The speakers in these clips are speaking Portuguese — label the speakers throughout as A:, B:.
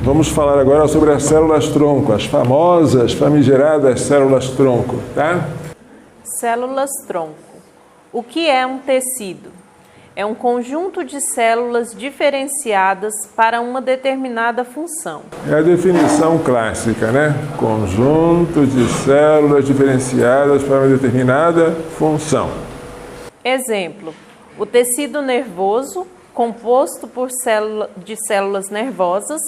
A: Vamos falar agora sobre as células-tronco, as famosas, famigeradas células-tronco, tá?
B: Células-tronco. O que é um tecido? É um conjunto de células diferenciadas para uma determinada função.
A: É a definição clássica, né? Conjunto de células diferenciadas para uma determinada função.
B: Exemplo: o tecido nervoso, composto de células nervosas,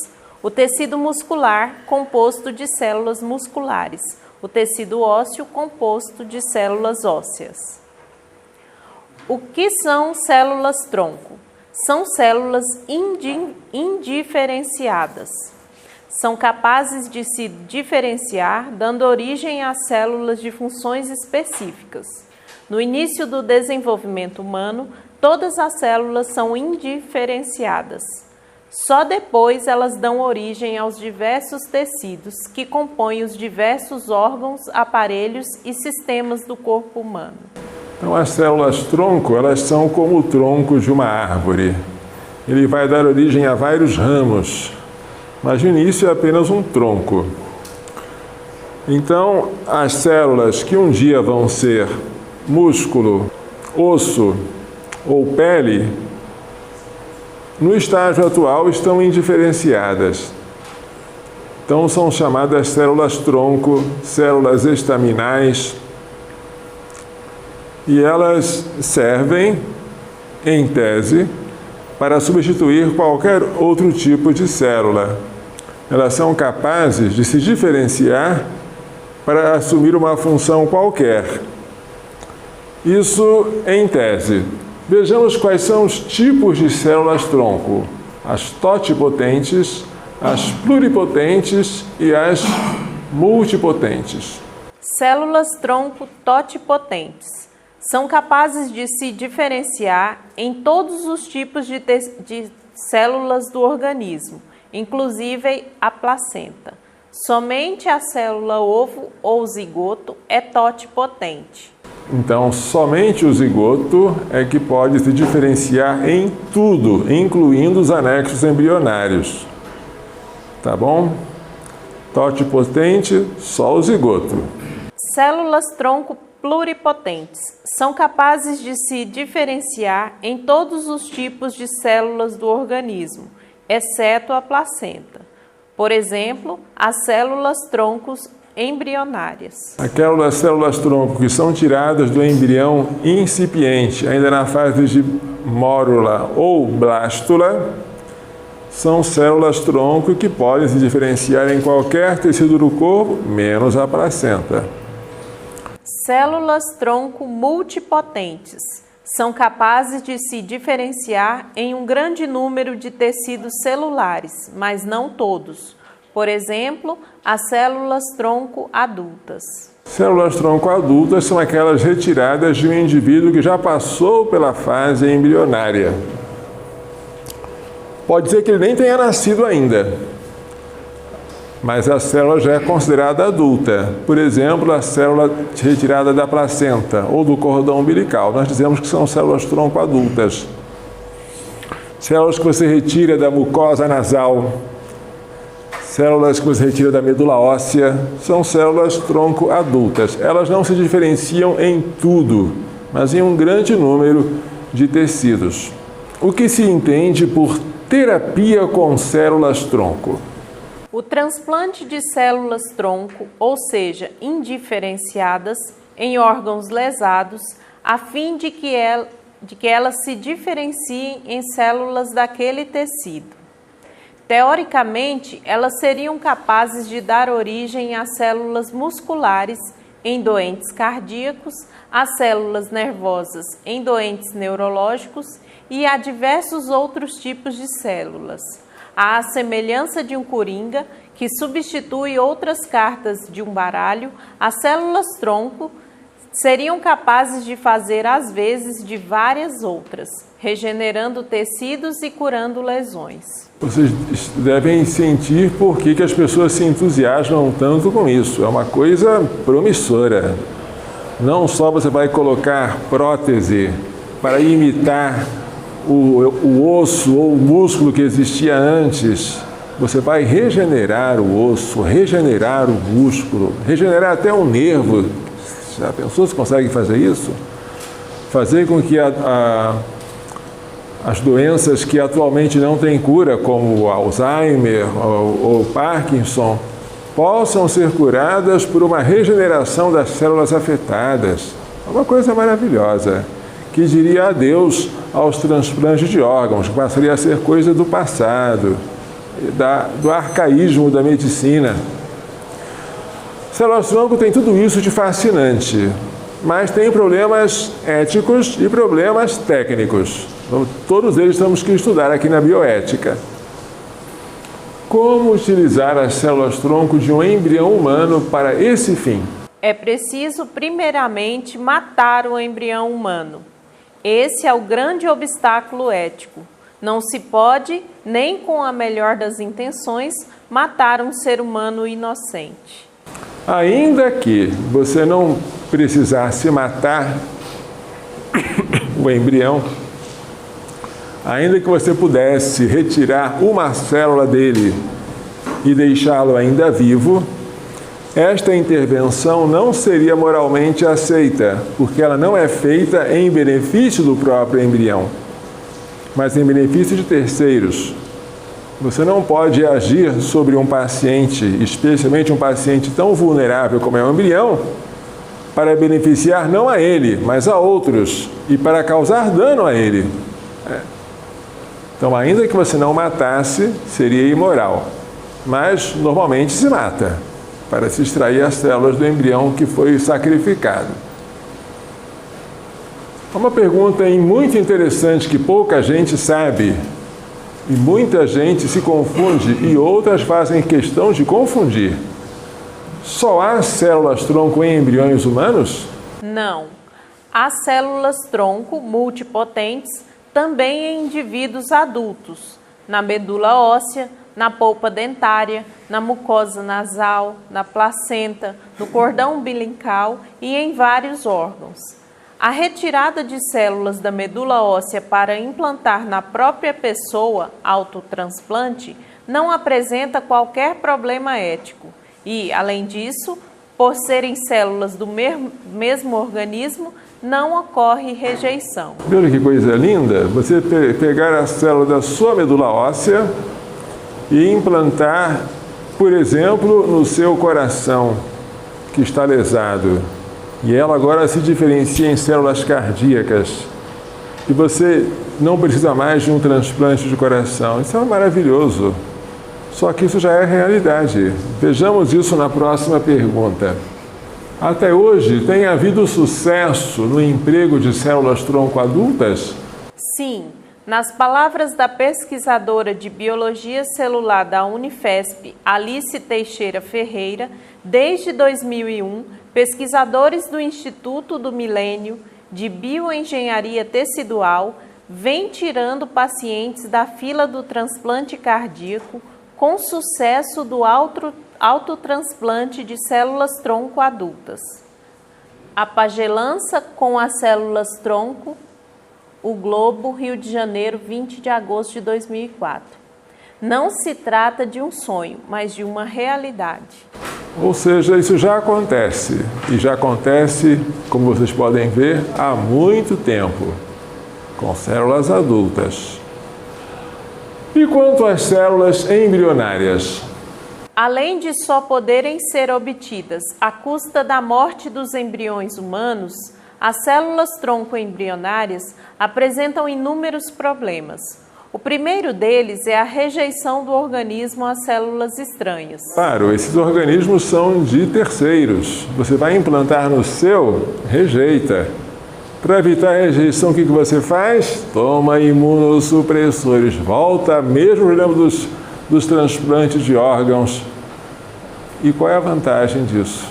B: o tecido muscular, composto de células musculares, o tecido ósseo, composto de células ósseas. O que são células-tronco? São células indiferenciadas. São capazes de se diferenciar, dando origem a células de funções específicas. No início do desenvolvimento humano, todas as células são indiferenciadas. Só depois elas dão origem aos diversos tecidos que compõem os diversos órgãos, aparelhos e sistemas do corpo humano.
A: Então, as células-tronco, elas são como o tronco de uma árvore. Ele vai dar origem a vários ramos, mas no início é apenas um tronco. Então, as células que um dia vão ser músculo, osso ou pele, no estágio atual estão indiferenciadas. Então são chamadas células-tronco, células estaminais, e elas servem, em tese, para substituir qualquer outro tipo de célula. Elas são capazes de se diferenciar para assumir uma função qualquer. Isso em tese. Vejamos quais são os tipos de células-tronco: as totipotentes, as pluripotentes e as multipotentes.
B: Células-tronco totipotentes são capazes de se diferenciar em todos os tipos de células do organismo, inclusive a placenta. Somente a célula ovo ou zigoto é totipotente.
A: Então, somente o zigoto é que pode se diferenciar em tudo, incluindo os anexos embrionários. Tá bom? Totipotente, só o zigoto.
B: Células-tronco pluripotentes são capazes de se diferenciar em todos os tipos de células do organismo, exceto a placenta. Por exemplo, as células-troncos embrionárias.
A: Aquelas células-tronco que são tiradas do embrião incipiente, ainda na fase de mórula ou blástula, são células-tronco que podem se diferenciar em qualquer tecido do corpo, menos a placenta.
B: Células-tronco multipotentes são capazes de se diferenciar em um grande número de tecidos celulares, mas não todos. Por exemplo, as células-tronco adultas.
A: Células-tronco adultas são aquelas retiradas de um indivíduo que já passou pela fase embrionária. Pode ser que ele nem tenha nascido ainda, mas a célula já é considerada adulta. Por exemplo, a célula retirada da placenta ou do cordão umbilical. Nós dizemos que são células-tronco adultas. Células que você retira da mucosa nasal, células que você retira da medula óssea, são células-tronco adultas. Elas não se diferenciam em tudo, mas em um grande número de tecidos. O que se entende por terapia com células-tronco?
B: O transplante de células-tronco, ou seja, indiferenciadas, em órgãos lesados, a fim de que elas se diferenciem em células daquele tecido. Teoricamente, elas seriam capazes de dar origem a células musculares em doentes cardíacos, a células nervosas em doentes neurológicos e a diversos outros tipos de células. À semelhança de um coringa, que substitui outras cartas de um baralho, as células-tronco seriam capazes de fazer às vezes de várias outras, regenerando tecidos e curando lesões.
A: Vocês devem sentir por que as pessoas se entusiasmam tanto com isso. É uma coisa promissora. Não só você vai colocar prótese para imitar o osso ou o músculo que existia antes, você vai regenerar o osso, regenerar o músculo, regenerar até o nervo. Já pensou se consegue fazer isso? Fazer com que as doenças que atualmente não têm cura, como o Alzheimer ou Parkinson, possam ser curadas por uma regeneração das células afetadas. É uma coisa maravilhosa, que diria adeus aos transplantes de órgãos, que passaria a ser coisa do passado, do arcaísmo da medicina. Células-tronco tem tudo isso de fascinante, mas tem problemas éticos e problemas técnicos. Todos eles temos que estudar aqui na bioética. Como utilizar as células-tronco de um embrião humano para esse fim?
B: É preciso, primeiramente, matar o embrião humano. Esse é o grande obstáculo ético. Não se pode, nem com a melhor das intenções, matar um ser humano inocente.
A: Ainda que você não precisasse matar o embrião, ainda que você pudesse retirar uma célula dele e deixá-lo ainda vivo, esta intervenção não seria moralmente aceita, porque ela não é feita em benefício do próprio embrião, mas em benefício de terceiros. Você não pode agir sobre um paciente, especialmente um paciente tão vulnerável como é o embrião, para beneficiar não a ele, mas a outros, e para causar dano a ele. Então, ainda que você não matasse, seria imoral. Mas, normalmente, se mata, para se extrair as células do embrião que foi sacrificado. Uma pergunta muito interessante que pouca gente sabe, e muita gente se confunde, e outras fazem questão de confundir. Só há células-tronco em embriões humanos?
B: Não. Há células-tronco multipotentes também em indivíduos adultos, na medula óssea, na polpa dentária, na mucosa nasal, na placenta, no cordão umbilical e em vários órgãos. A retirada de células da medula óssea para implantar na própria pessoa, autotransplante, não apresenta qualquer problema ético e, além disso, por serem células do mesmo organismo, não ocorre rejeição.
A: Olha que coisa linda! Você pegar a célula da sua medula óssea e implantar, por exemplo, no seu coração, que está lesado. E ela agora se diferencia em células cardíacas. E você não precisa mais de um transplante de coração. Isso é maravilhoso. Só que isso já é realidade. Vejamos isso na próxima pergunta. Até hoje, tem havido sucesso no emprego de células-tronco adultas?
B: Sim. Nas palavras da pesquisadora de Biologia Celular da Unifesp, Alice Teixeira Ferreira, desde 2001, pesquisadores do Instituto do Milênio de Bioengenharia Tecidual vêm tirando pacientes da fila do transplante cardíaco com sucesso do autotransplante de células-tronco adultas. A pagelança com as células-tronco, O Globo, Rio de Janeiro, 20 de agosto de 2004. Não se trata de um sonho, mas de uma realidade.
A: Ou seja, isso já acontece. E já acontece, como vocês podem ver, há muito tempo, com células adultas. E quanto às células embrionárias?
B: Além de só poderem ser obtidas à custa da morte dos embriões humanos, as células-tronco embrionárias apresentam inúmeros problemas. O primeiro deles é a rejeição do organismo às células estranhas.
A: Claro, esses organismos são de terceiros. Você vai implantar no seu, rejeita. Para evitar a rejeição, o que você faz? Toma imunossupressores. Volta mesmo, lembra dos transplantes de órgãos. E qual é a vantagem disso?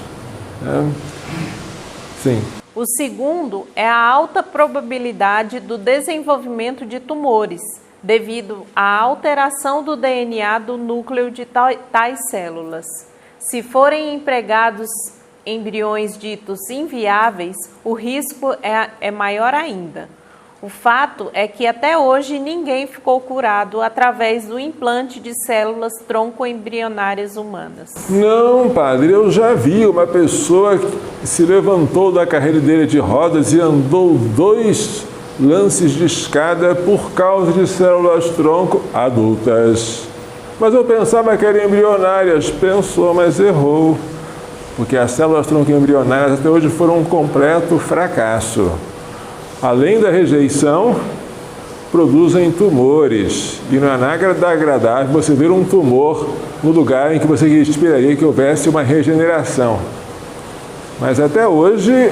A: Sim.
B: O segundo é a alta probabilidade do desenvolvimento de tumores, devido à alteração do DNA do núcleo de tais células. Se forem empregados embriões ditos inviáveis, o risco é maior ainda. O fato é que até hoje ninguém ficou curado através do implante de células tronco-embrionárias humanas.
A: Não, padre, eu já vi uma pessoa que se levantou da carreira de rodas e andou 2 lances de escada por causa de células tronco adultas. Mas eu pensava que eram embrionárias. Pensou, mas errou. Porque as células tronco embrionárias até hoje foram um completo fracasso. Além da rejeição, produzem tumores. E não é nada agradável você ver um tumor no lugar em que você esperaria que houvesse uma regeneração. Mas até hoje,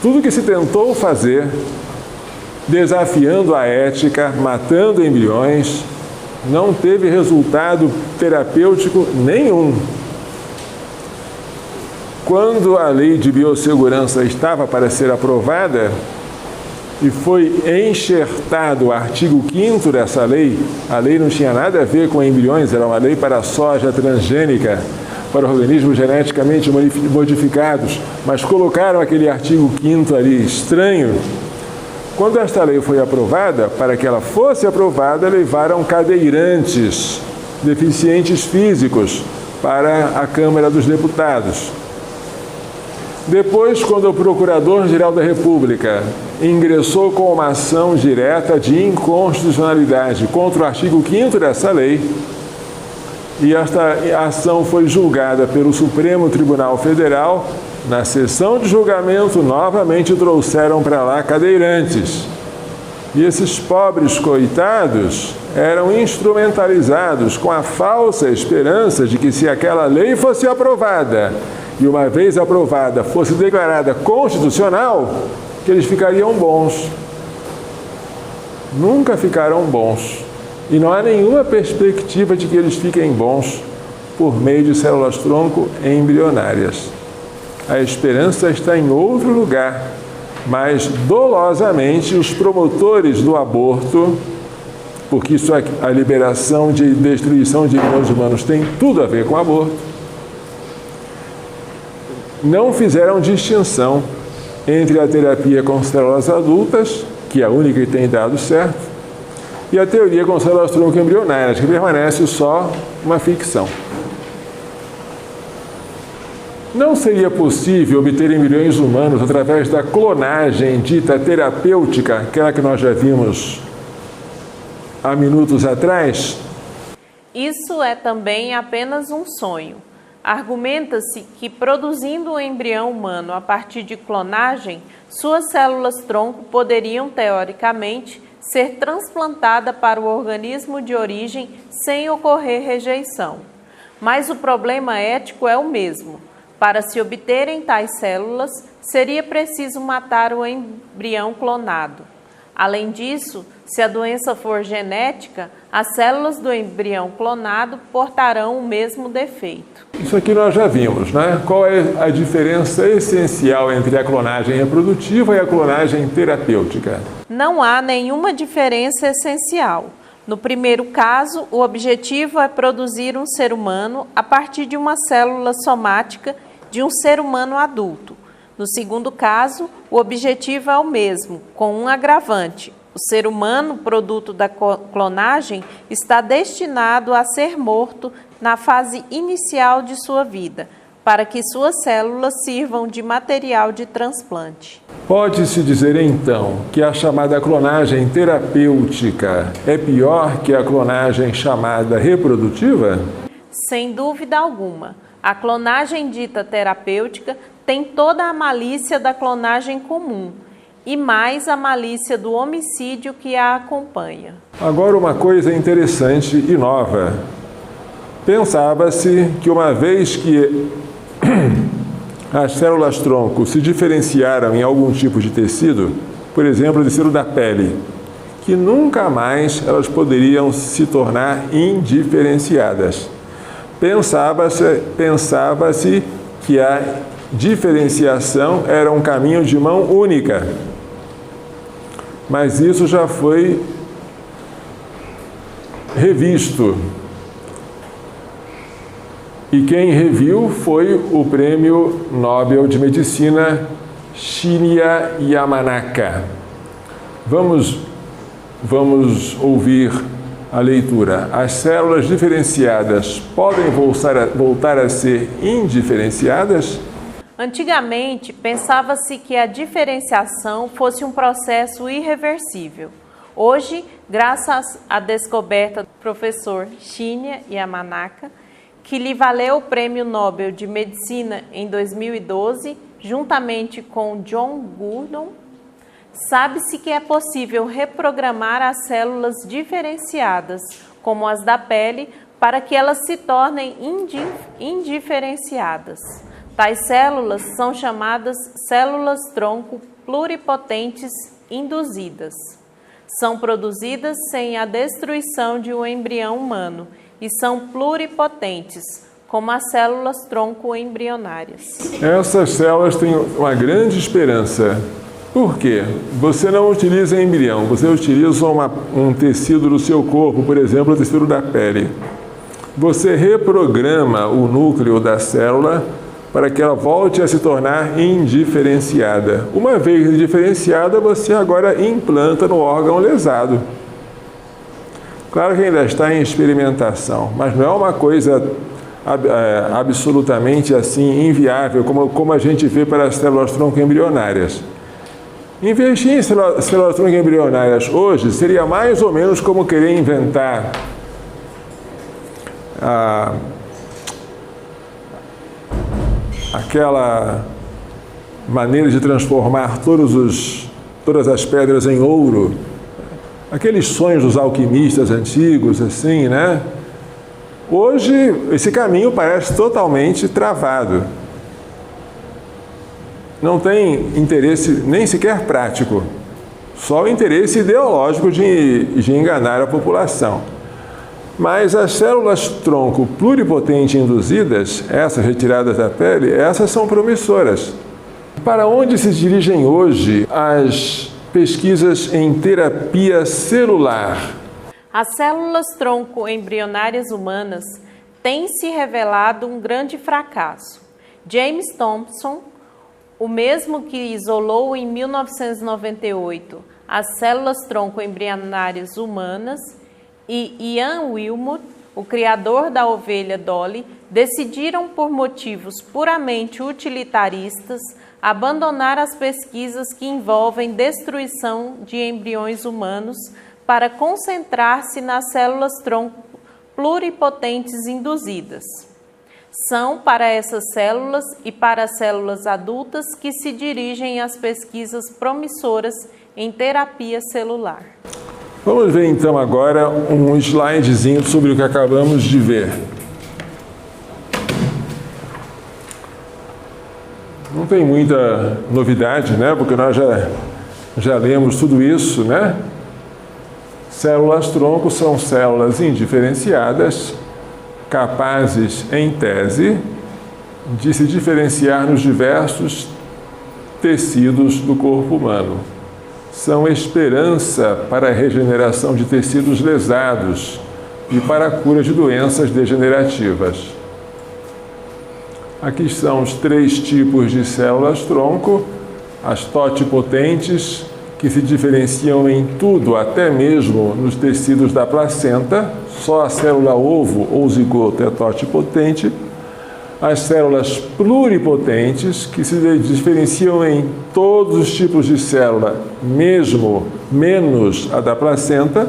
A: tudo que se tentou fazer, desafiando a ética, matando embriões, não teve resultado terapêutico nenhum. Quando a lei de biossegurança estava para ser aprovada, e foi enxertado o artigo 5º dessa lei, a lei não tinha nada a ver com embriões, era uma lei para a soja transgênica, para organismos geneticamente modificados, mas colocaram aquele artigo 5º ali estranho. Quando esta lei foi aprovada, para que ela fosse aprovada, levaram cadeirantes, deficientes físicos, para a Câmara dos Deputados. Depois, quando o Procurador-Geral da República ingressou com uma ação direta de inconstitucionalidade contra o artigo 5º dessa lei, e esta ação foi julgada pelo Supremo Tribunal Federal, na sessão de julgamento novamente trouxeram para lá cadeirantes. E esses pobres coitados eram instrumentalizados com a falsa esperança de que, se aquela lei fosse aprovada, e uma vez aprovada fosse declarada constitucional, que eles ficariam bons. Nunca ficaram bons. E não há nenhuma perspectiva de que eles fiquem bons por meio de células-tronco embrionárias. A esperança está em outro lugar, mas dolosamente os promotores do aborto, porque isso é a liberação de destruição de embriões humanos tem tudo a ver com aborto, não fizeram distinção entre a terapia com células adultas, que é a única que tem dado certo, e a teoria com células tronco embrionárias, que permanece só uma ficção. Não seria possível obter embriões humanos através da clonagem dita terapêutica, aquela que nós já vimos há minutos atrás?
B: Isso é também apenas um sonho. Argumenta-se que, produzindo um embrião humano a partir de clonagem, suas células-tronco poderiam, teoricamente, ser transplantadas para o organismo de origem sem ocorrer rejeição. Mas o problema ético é o mesmo. Para se obterem tais células, seria preciso matar o embrião clonado. Além disso, se a doença for genética, as células do embrião clonado portarão o mesmo defeito.
A: Isso aqui nós já vimos, né? Qual é a diferença essencial entre a clonagem reprodutiva e a clonagem terapêutica?
B: Não há nenhuma diferença essencial. No primeiro caso, o objetivo é produzir um ser humano a partir de uma célula somática de um ser humano adulto. No segundo caso, o objetivo é o mesmo, com um agravante. O ser humano, produto da clonagem, está destinado a ser morto na fase inicial de sua vida, para que suas células sirvam de material de transplante.
A: Pode-se dizer, então, que a chamada clonagem terapêutica é pior que a clonagem chamada reprodutiva?
B: Sem dúvida alguma. A clonagem dita terapêutica tem toda a malícia da clonagem comum e mais a malícia do homicídio que a acompanha.
A: Agora, uma coisa interessante e nova. Pensava-se que, uma vez que as células-tronco se diferenciaram em algum tipo de tecido, por exemplo, tecido da pele, que nunca mais elas poderiam se tornar indiferenciadas. Pensava-se que a diferenciação era um caminho de mão única, mas isso já foi revisto. E quem reviu foi o Prêmio Nobel de Medicina Shinya Yamanaka. Vamos ouvir a leitura. As células diferenciadas podem voltar a ser indiferenciadas?
B: Antigamente, pensava-se que a diferenciação fosse um processo irreversível. Hoje, graças à descoberta do professor Shinya Yamanaka, que lhe valeu o Prêmio Nobel de Medicina em 2012, juntamente com John Gurdon, sabe-se que é possível reprogramar as células diferenciadas, como as da pele, para que elas se tornem indiferenciadas. Tais células são chamadas células-tronco pluripotentes induzidas. São produzidas sem a destruição de um embrião humano e são pluripotentes, como as células-tronco embrionárias.
A: Essas células têm uma grande esperança. Por quê? Você não utiliza embrião, você utiliza um tecido do seu corpo, por exemplo, o tecido da pele. Você reprograma o núcleo da célula para que ela volte a se tornar indiferenciada. Uma vez indiferenciada, você agora implanta no órgão lesado. Claro que ainda está em experimentação, mas não é uma coisa absolutamente assim inviável, como a gente vê para as células-tronco embrionárias. Investir em células-tronco embrionárias hoje seria mais ou menos como querer inventar aquela maneira de transformar todas as pedras em ouro, aqueles sonhos dos alquimistas antigos, assim, né? Hoje, esse caminho parece totalmente travado. Não tem interesse nem sequer prático, só o interesse ideológico de enganar a população. Mas as células-tronco pluripotente induzidas, essas retiradas da pele, essas são promissoras. Para onde se dirigem hoje as pesquisas em terapia celular?
B: As células-tronco embrionárias humanas têm se revelado um grande fracasso. James Thompson, o mesmo que isolou em 1998 as células-tronco embrionárias humanas, e Ian Wilmut, o criador da ovelha Dolly, decidiram, por motivos puramente utilitaristas, abandonar as pesquisas que envolvem destruição de embriões humanos para concentrar-se nas células-tronco pluripotentes induzidas. São para essas células e para as células adultas que se dirigem as pesquisas promissoras em terapia celular.
A: Vamos ver então agora um slidezinho sobre o que acabamos de ver. Não tem muita novidade, né? Porque nós já lemos tudo isso, né? Células-tronco são células indiferenciadas, capazes, em tese, de se diferenciar nos diversos tecidos do corpo humano. São esperança para a regeneração de tecidos lesados e para a cura de doenças degenerativas. Aqui são os 3 tipos de células-tronco, as totipotentes, que se diferenciam em tudo, até mesmo nos tecidos da placenta, só a célula ovo ou zigoto é totipotente. As células pluripotentes, que se diferenciam em todos os tipos de célula, mesmo menos a da placenta,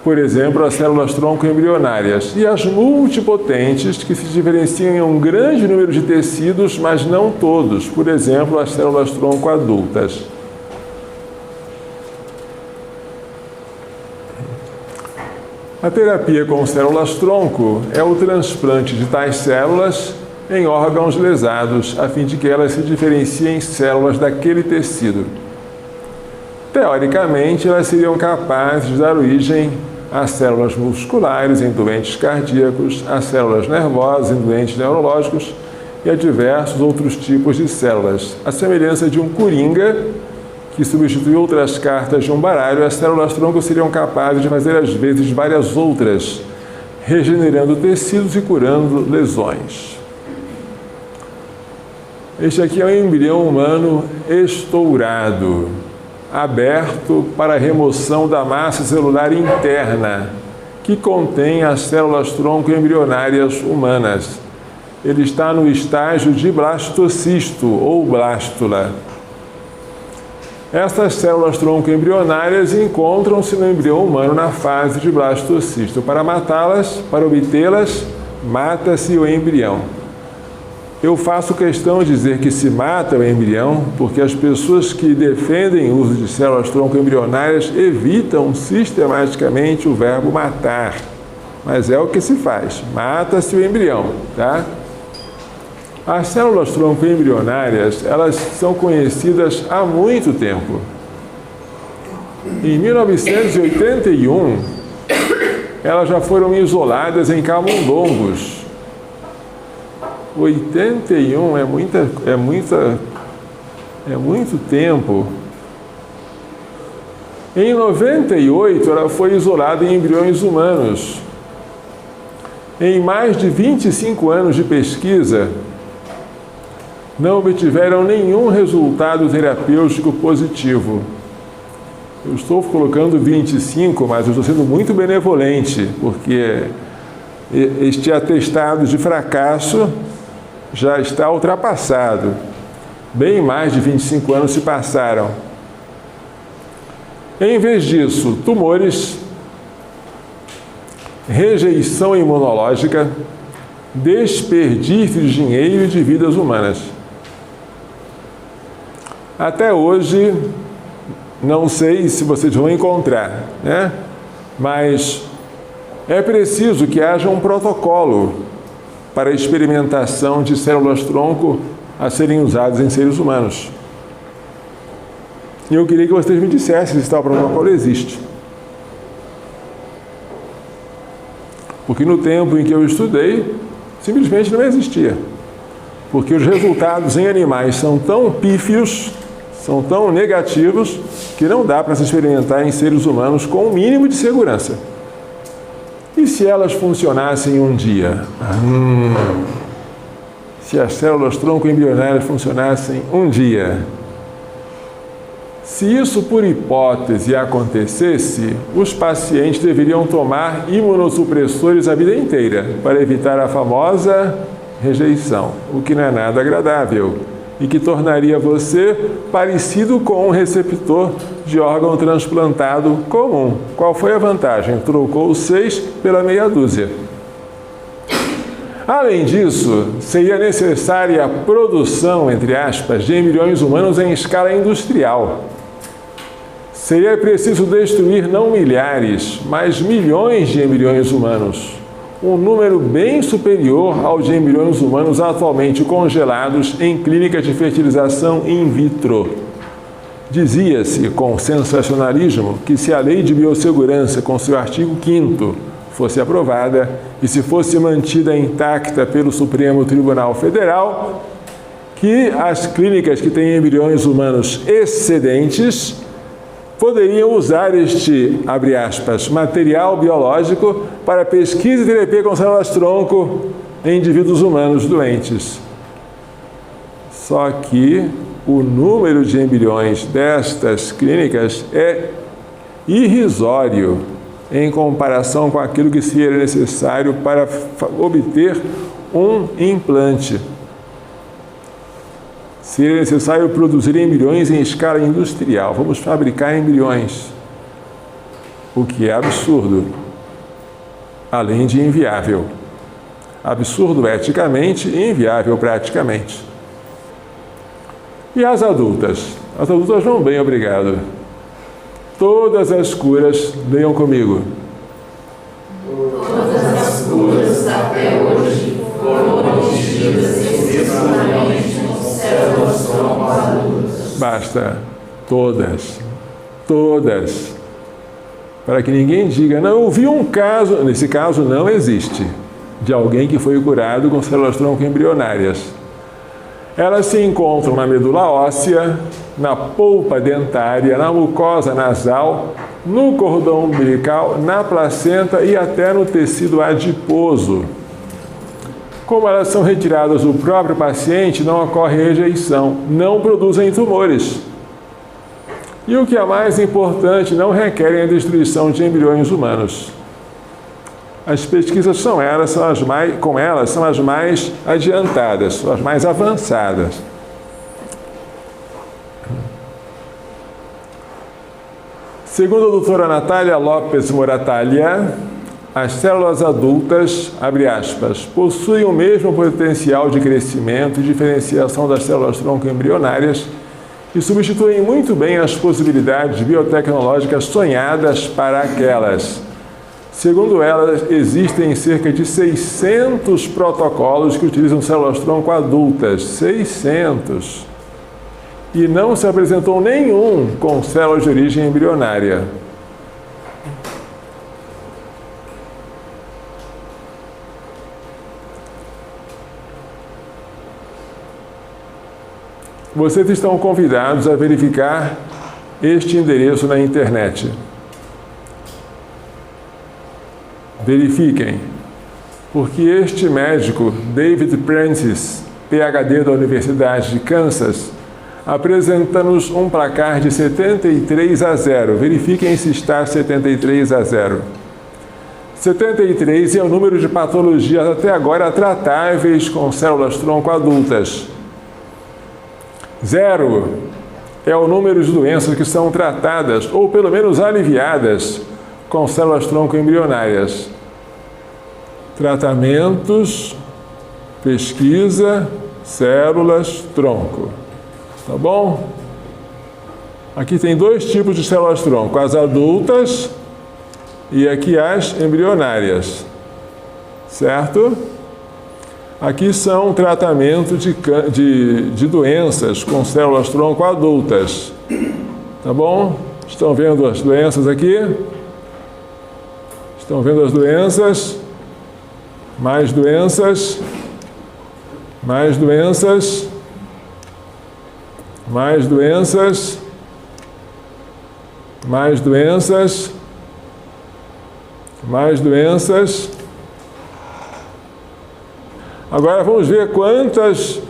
A: por exemplo, as células-tronco embrionárias. E as multipotentes, que se diferenciam em um grande número de tecidos, mas não todos, por exemplo, as células-tronco adultas. A terapia com células-tronco é o transplante de tais células em órgãos lesados, a fim de que elas se diferenciem em células daquele tecido. Teoricamente, elas seriam capazes de dar origem a células musculares em doentes cardíacos, a células nervosas em doentes neurológicos e a diversos outros tipos de células. A semelhança de um coringa, que substitui outras cartas de um baralho, as células-tronco seriam capazes de fazer, às vezes, várias outras, regenerando tecidos e curando lesões. Este aqui é um embrião humano estourado. aberto para a remoção da massa celular interna, que contém as células-tronco embrionárias humanas. Ele está no estágio de blastocisto ou blástula. Estas células-tronco embrionárias encontram-se no embrião humano na fase de blastocisto. Para matá-las, para obtê-las, mata-se o embrião. Eu faço questão de dizer que se mata o embrião, porque as pessoas que defendem o uso de células-tronco embrionárias evitam sistematicamente o verbo matar. Mas é o que se faz, mata-se o embrião, tá? As células-tronco embrionárias, elas são conhecidas há muito tempo. Em 1981, elas já foram isoladas em camundongos. 81 é muito tempo. Em 98, ela foi isolada em embriões humanos. Em mais de 25 anos de pesquisa, não obtiveram nenhum resultado terapêutico positivo. Eu estou colocando 25, mas eu estou sendo muito benevolente, porque este atestado de fracasso já está ultrapassado. Bem mais de 25 anos se passaram. Em vez disso, tumores, rejeição imunológica, desperdício de dinheiro e de vidas humanas. Até hoje, não sei se vocês vão encontrar, né? Mas é preciso que haja um protocolo para a experimentação de células-tronco a serem usadas em seres humanos. E eu queria que vocês me dissessem se tal protocolo existe. Porque no tempo em que eu estudei, simplesmente não existia. Porque os resultados em animais são tão pífios, são tão negativos, que não dá para se experimentar em seres humanos com o mínimo de segurança. E se elas funcionassem um dia? Se as células-tronco embrionárias funcionassem um dia? Se isso, por hipótese, acontecesse, os pacientes deveriam tomar imunossupressores a vida inteira para evitar a famosa rejeição, o que não é nada agradável e que tornaria você parecido com um receptor de órgão transplantado comum. Qual foi a vantagem? Trocou 6 pela meia dúzia. Além disso, seria necessária a produção, entre aspas, de embriões humanos em escala industrial. Seria preciso destruir não milhares, mas milhões de embriões humanos. Um número bem superior ao de embriões humanos atualmente congelados em clínicas de fertilização in vitro. Dizia-se, com sensacionalismo, que se a Lei de Biossegurança, com seu artigo 5º, fosse aprovada e se fosse mantida intacta pelo Supremo Tribunal Federal, que as clínicas que têm embriões humanos excedentes poderiam usar este, abre aspas, material biológico para pesquisa e terapia com células-tronco em indivíduos humanos doentes. Só que o número de embriões destas clínicas é irrisório em comparação com aquilo que seria necessário para obter um implante. Seria necessário produzir embriões em escala industrial. Vamos fabricar embriões, o que é absurdo, além de inviável. Absurdo eticamente e inviável praticamente. E as adultas? As adultas vão bem, obrigado. Todas as curas, leiam comigo.
C: Todas as curas até hoje foram obtidas exclusivamente com células-tronco adultas.
A: Basta. Todas. Todas. Para que ninguém diga, não, eu vi um caso, nesse caso não existe, de alguém que foi curado com células-tronco embrionárias. Elas se encontram na medula óssea, na polpa dentária, na mucosa nasal, no cordão umbilical, na placenta e até no tecido adiposo. Como elas são retiradas do próprio paciente, não ocorre rejeição, não produzem tumores. E o que é mais importante, não requerem a destruição de embriões humanos. As pesquisas são as mais adiantadas, são as mais avançadas. Segundo a doutora Natália Lopes Morataglia, as células adultas, abre aspas, possuem o mesmo potencial de crescimento e diferenciação das células-tronco embrionárias e substituem muito bem as possibilidades biotecnológicas sonhadas para aquelas. Segundo elas, existem cerca de 600 protocolos que utilizam células-tronco adultas. 600. E não se apresentou nenhum com células de origem embrionária. Vocês estão convidados a verificar este endereço na internet. Verifiquem, porque este médico, David Prentice, PhD da Universidade de Kansas, apresenta-nos um placar de 73-0. Verifiquem se está 73-0. 73 é o número de patologias até agora tratáveis com células-tronco adultas. 0 é o número de doenças que são tratadas, ou pelo menos aliviadas, com células-tronco embrionárias. Tratamentos, pesquisa, células-tronco. Tá bom? Aqui tem dois tipos de células-tronco, as adultas e aqui as embrionárias. Certo? Aqui são tratamentos de doenças com células-tronco adultas. Tá bom? Estão vendo as doenças aqui? Estão vendo as doenças? Mais doenças? Mais doenças? Mais doenças? Mais doenças? Mais doenças? Agora vamos ver quantas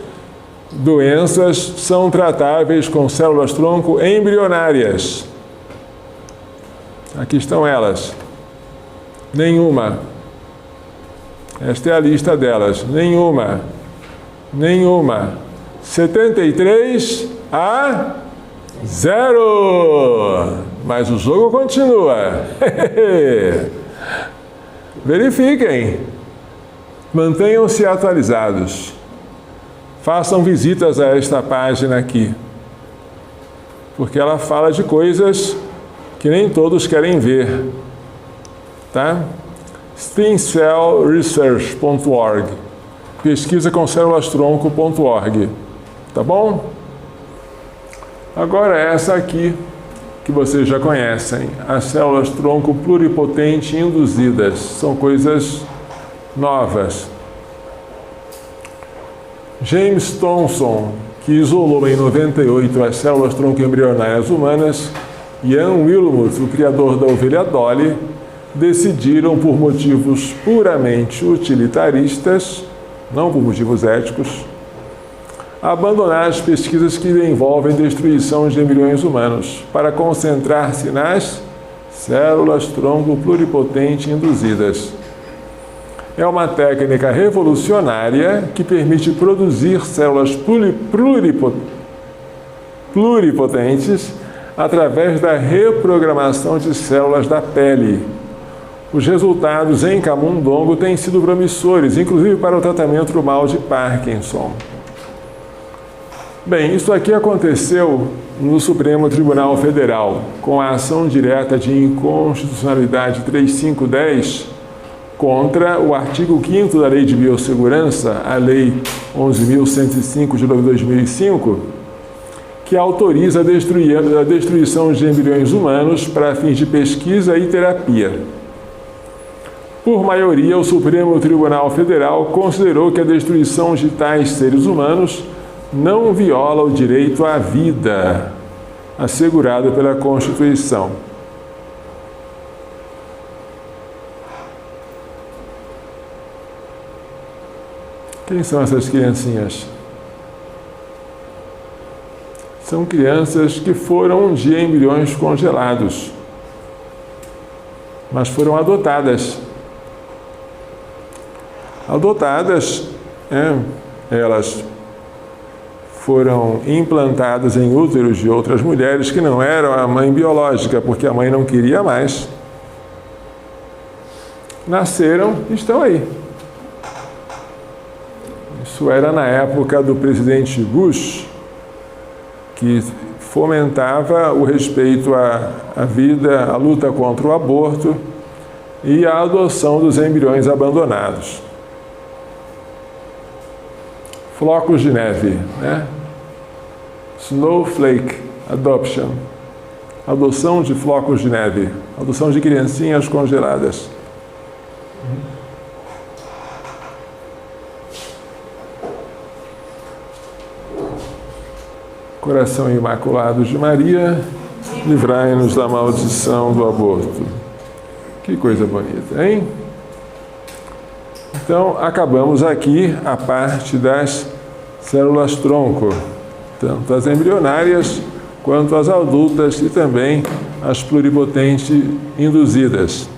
A: doenças são tratáveis com células-tronco embrionárias. Aqui estão elas. Nenhuma. Esta é a lista delas. Nenhuma. Nenhuma. 73-0. Mas o jogo continua. Verifiquem. Mantenham-se atualizados. Façam visitas a esta página aqui. Porque ela fala de coisas que nem todos querem ver. Tá? stemcellresearch.org. Pesquisa com células-tronco.org. Tá bom? Agora essa aqui, que vocês já conhecem, as células-tronco pluripotente induzidas. São coisas novas. James Thomson, que isolou em 98 as células-tronco embrionárias humanas, e Ian Wilmut, o criador da ovelha Dolly, decidiram, por motivos puramente utilitaristas, não por motivos éticos, abandonar as pesquisas que envolvem destruição de embriões humanos para concentrar-se nas células-tronco pluripotente induzidas. É uma técnica revolucionária que permite produzir células pluripotentes através da reprogramação de células da pele. Os resultados em camundongo têm sido promissores, inclusive para o tratamento do mal de Parkinson. Bem, isso aqui aconteceu no Supremo Tribunal Federal, com a ação direta de inconstitucionalidade 3510 contra o artigo 5º da Lei de Biossegurança, a Lei 11.105 de 2005, que autoriza a destruição de embriões humanos para fins de pesquisa e terapia. Por maioria, o Supremo Tribunal Federal considerou que a destruição de tais seres humanos não viola o direito à vida assegurado pela Constituição. Quem são essas criancinhas? São crianças que foram um dia embriões congelados, mas foram adotadas. Adotadas, elas foram implantadas em úteros de outras mulheres que não eram a mãe biológica, porque a mãe não queria mais. Nasceram e estão aí. Isso era na época do presidente Bush, que fomentava o respeito à vida, a luta contra o aborto e a adoção dos embriões abandonados. Flocos de neve, né? Snowflake adoption. Adoção de flocos de neve. Adoção de criancinhas congeladas. Coração Imaculado de Maria, livrai-nos da maldição do aborto. Que coisa bonita, hein? Então, acabamos aqui a parte das células-tronco, tanto as embrionárias quanto as adultas e também as pluripotentes induzidas.